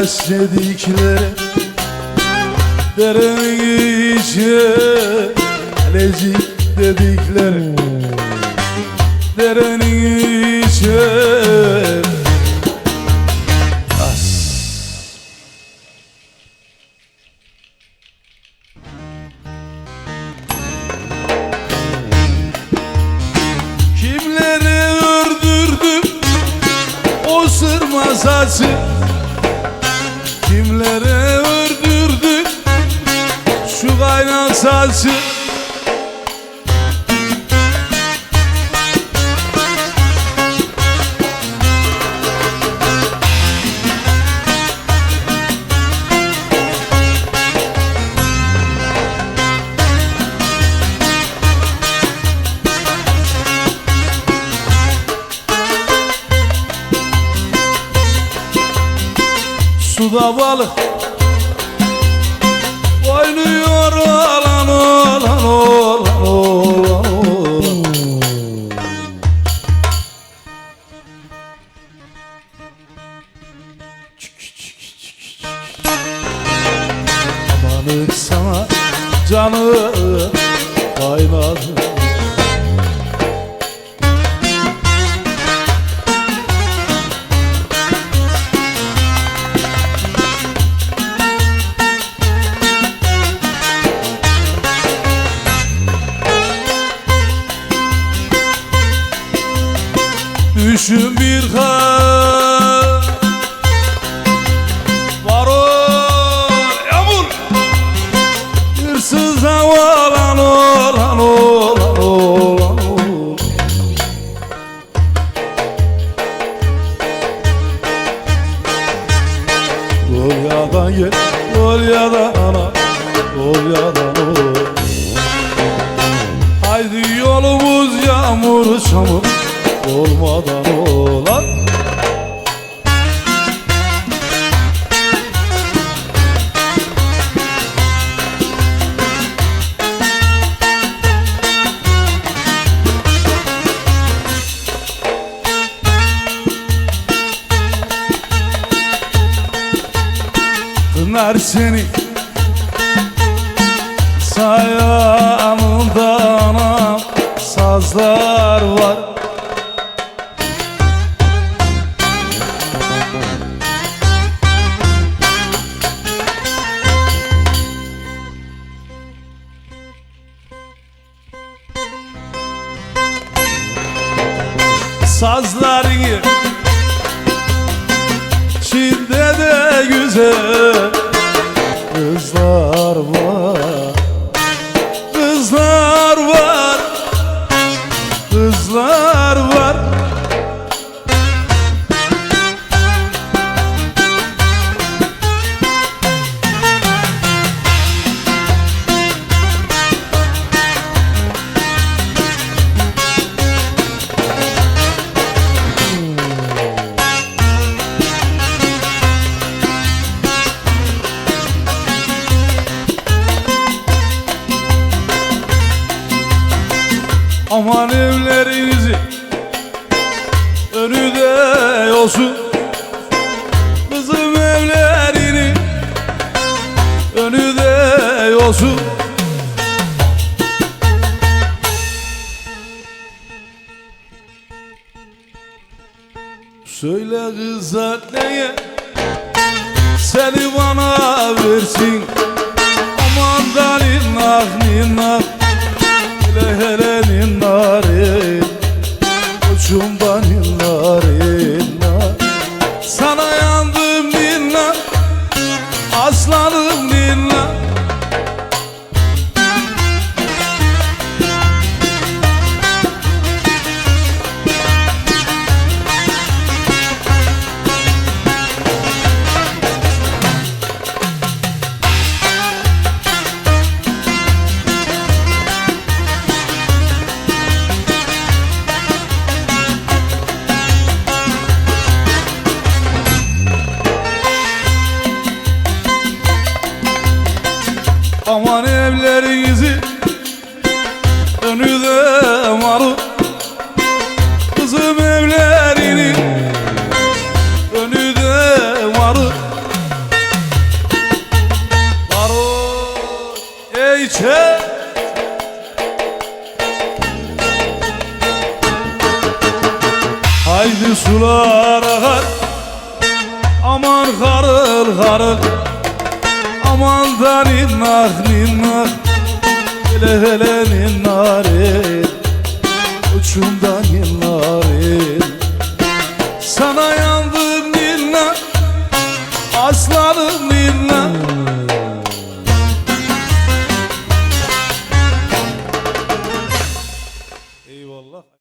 taş dedikleri derenin içi Alecik dedikleri derenin içi kimleri öldürdü o sırma saçı, kimleri öldürdü şu kaynak saçı. Suda balık oynuyor olan olan olan olan. Amanık sana canı kaynadı. Düşün bir kar var o yağmur, hırsız havalan olan olan olan. Konya'dan gel, Konya'dan ana, Konya'dan ol. Haydi yolumuz yağmur çamur olmadan olan. Pınar seni sayağımda anam sazlar var. Sazların içinde de güzel kızlar var, kızlar var, kızlar var. Aman evlerinizi önü de yolsun, kızım evlerini önü de yolsun. Söyle kızlar neye seni bana versin, aman da ninnak ninnak hele hele ninnarin, uçumda ninnarin. Sana yandım ninna, aslanım ninna. Aman evlerinizi önü de malı, kızım evlerini önü de malı. Çek. Haydi sular akar, aman harıl harıl, aman da ninnak ninnak, hele hele ninnarin, uçumda ninnarin. Sana yandım ninnak, aslanım ninnak. Eyvallah.